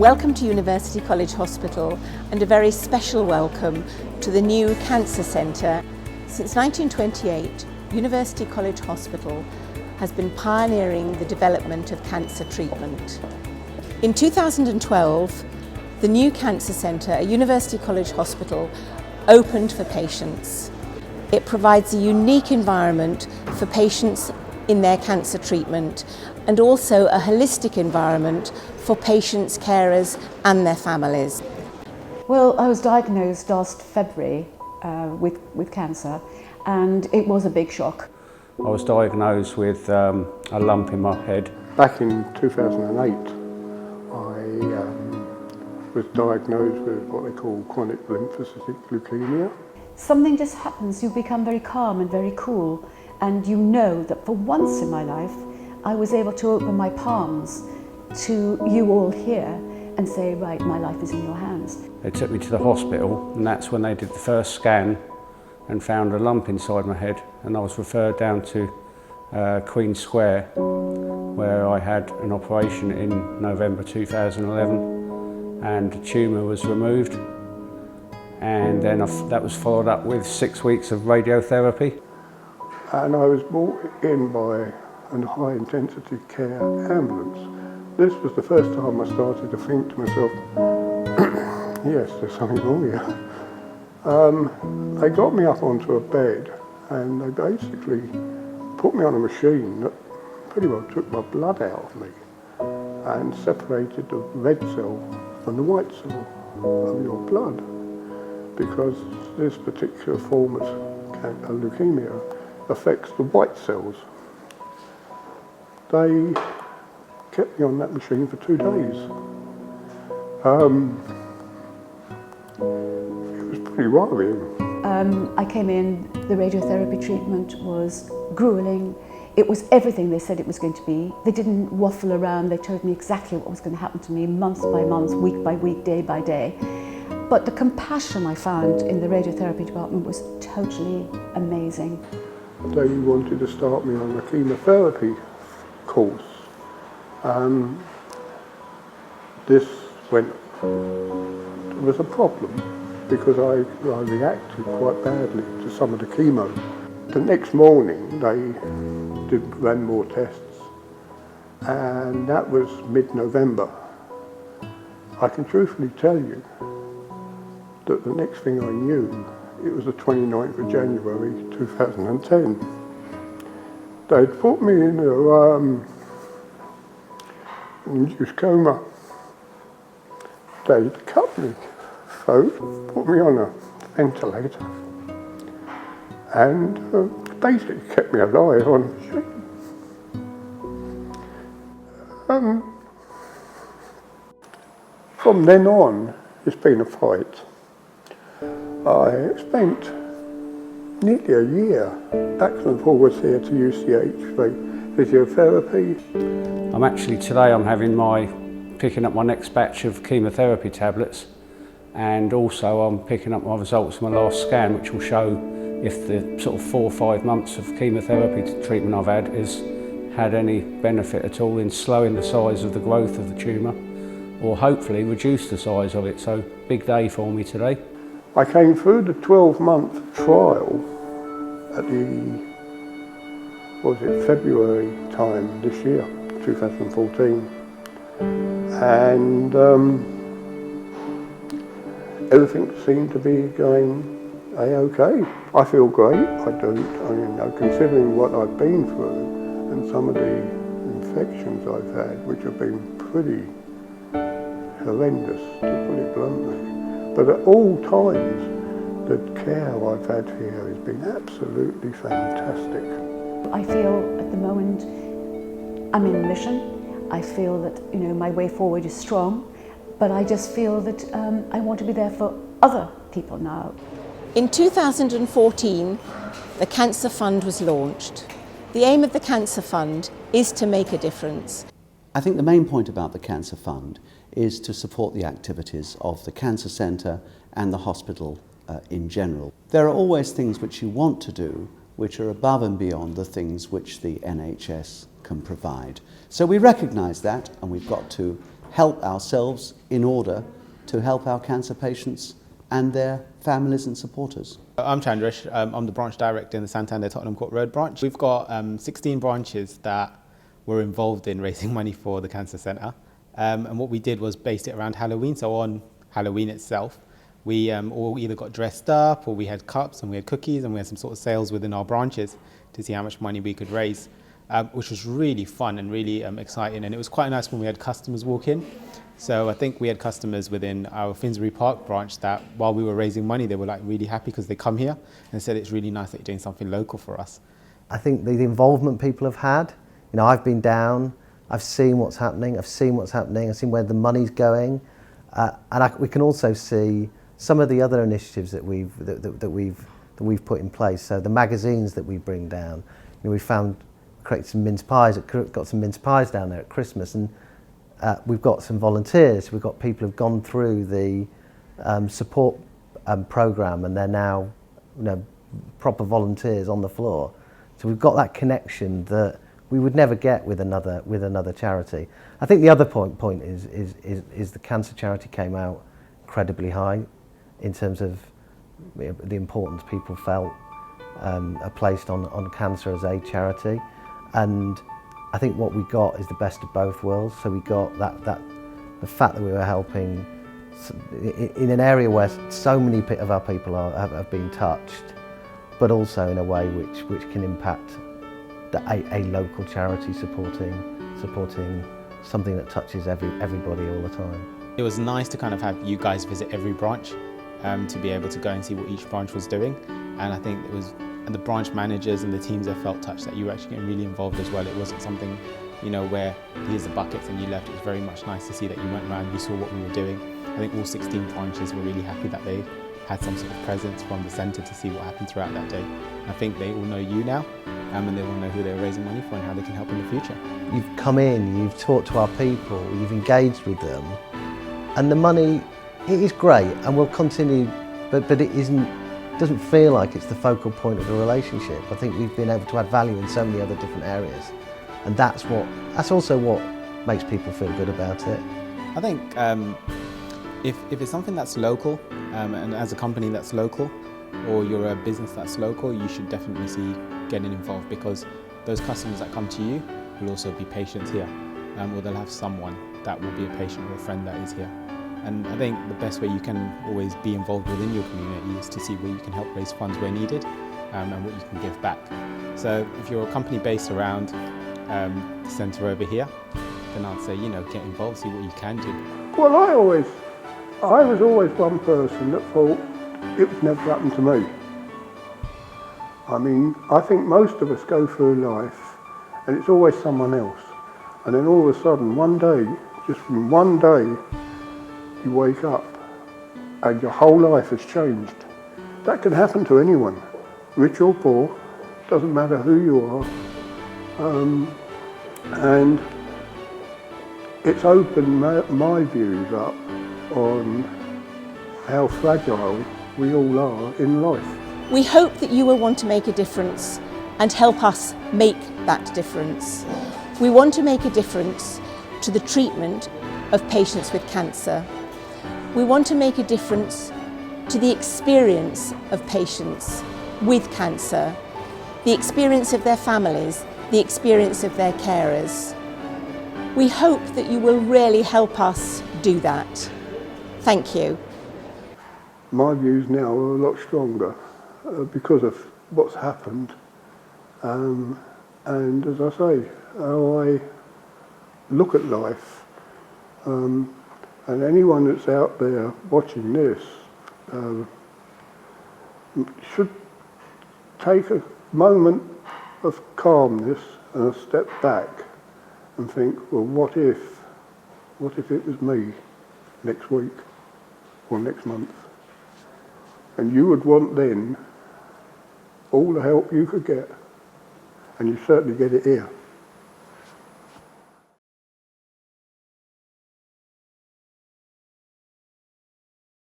Welcome to University College Hospital and a very special welcome to the new Cancer Centre. Since 1928, University College Hospital has been pioneering the development of cancer treatment. In 2012, the new Cancer Centre at University College Hospital opened for patients. It provides a unique environment for patients in their cancer treatment and also a holistic environment for patients, carers and their families. Well, I was diagnosed last February with cancer, and it was a big shock. I was diagnosed with a lump in my head. Back in 2008, I was diagnosed with what they call chronic lymphocytic leukemia. Something just happens, you become very calm and very cool, and you know that for once in my life, I was able to open my palms to you all here and say, right, my life is in your hands. They took me to the hospital, and that's when they did the first scan and found a lump inside my head, and I was referred down to Queen Square, where I had an operation in November 2011, and the tumour was removed, and then that was followed up with 6 weeks of radiotherapy. And I was brought in by a high intensity care ambulance. This was the first time I started to think to myself, yes, there's something wrong here. They got me up onto a bed and they basically put me on a machine that pretty well took my blood out of me and separated the red cell from the white cell of your blood, because this particular form of leukemia affects the white cells. They kept me on that machine for 2 days. It was pretty worrying. I came in, the radiotherapy treatment was grueling. It was everything they said it was going to be. They didn't waffle around, they told me exactly what was going to happen to me month by month, week by week, day by day. But the compassion I found in the radiotherapy department was totally amazing. They wanted to start me on a chemotherapy course. This there was a problem because I reacted quite badly to some of the chemo. The next morning they ran more tests, and that was mid-November. I can truthfully tell you that the next thing I knew, it was the 29th of January 2010. They'd put me in a induced coma. They'd cut me throat, put me on a ventilator, and basically kept me alive on a machine. From then on, it's been a fight. I spent nearly a year backwards and forwards here to UCH for physiotherapy. I'm picking up my next batch of chemotherapy tablets, and also I'm picking up my results from my last scan, which will show if the sort of 4 or 5 months of chemotherapy treatment I've had has had any benefit at all in slowing the size of the growth of the tumour, or hopefully reduce the size of it. So big day for me today. I came through the 12-month trial at February time this year, 2014. And everything seemed to be going A-OK. I feel great, I do. Considering what I've been through and some of the infections I've had, which have been pretty horrendous, to put it bluntly. But at all times, the care I've had here has been absolutely fantastic. I feel at the moment I'm in mission. I feel that my way forward is strong, but I just feel that I want to be there for other people now. In 2014, the Cancer Fund was launched. The aim of the Cancer Fund is to make a difference. I think the main point about the Cancer Fund is to support the activities of the Cancer Centre and the hospital in general. There are always things which you want to do which are above and beyond the things which the NHS can provide. So we recognise that, and we've got to help ourselves in order to help our cancer patients and their families and supporters. I'm Chandresh. I'm the branch director in the Santander Tottenham Court Road branch. We've got 16 branches that were involved in raising money for the Cancer Centre. And what we did was based it around Halloween. So on Halloween itself, we all either got dressed up, or we had cups and we had cookies, and we had some sort of sales within our branches to see how much money we could raise, which was really fun and really exciting. And it was quite nice when we had customers walk in. So I think we had customers within our Finsbury Park branch that while we were raising money, they were like really happy because they come here and said it's really nice that you're doing something local for us. I think the involvement people have had, you know, I've been down, I've seen what's happening, I've seen where the money's going, and we can also see some of the other initiatives that we've put in place. So the magazines that we bring down, you know, we created some mince pies, got some mince pies down there at Christmas, and we've got some volunteers. We've got people who've gone through the support program, and they're now, you know, proper volunteers on the floor. So we've got that connection that we would never get with another charity. I think the other point is the cancer charity came out incredibly high in terms of the importance people felt are placed on cancer as a charity, and I think what we got is the best of both worlds. So we got the fact that we were helping in an area where so many of our people have been touched, but also in a way which can impact a local charity supporting something that touches everybody all the time. It was nice to kind of have you guys visit every branch to be able to go and see what each branch was doing, and I think and the branch managers and the teams have felt touched that you were actually getting really involved as well. It wasn't something, you know, where here's the buckets and you left. It was very much nice to see that you went around, you saw what we were doing. I think all 16 branches were really happy that they had some sort of presence from the centre to see what happened throughout that day. I think they all know you now, and they all know who they're raising money for and how they can help in the future. You've come in, you've talked to our people, you've engaged with them, and the money, it is great and will continue, but it doesn't feel like it's the focal point of the relationship. I think we've been able to add value in so many other different areas, and that's also what makes people feel good about it. I think if it's something that's local, and as a company that's local, or you're a business that's local, you should definitely see getting involved, because those customers that come to you will also be patients here, or they'll have someone that will be a patient or a friend that is here. And I think the best way you can always be involved within your community is to see where you can help raise funds where needed, and what you can give back. So if you're a company based around the centre over here, then I'd say, you know, get involved, see what you can do. Well, I was always one person that thought it would never happen to me. I mean, I think most of us go through life and it's always someone else. And then all of a sudden, one day, just from one day, you wake up and your whole life has changed. That can happen to anyone, rich or poor, doesn't matter who you are. And it's opened my views up on how fragile we all are in life. We hope that you will want to make a difference and help us make that difference. We want to make a difference to the treatment of patients with cancer. We want to make a difference to the experience of patients with cancer, the experience of their families, the experience of their carers. We hope that you will really help us do that. Thank you. My views now are a lot stronger because of what's happened. And as I say, how I look at life. And anyone that's out there watching this should take a moment of calmness and a step back and think, well, what if it was me next week or next month? And you would want then all the help you could get, and you certainly get it here.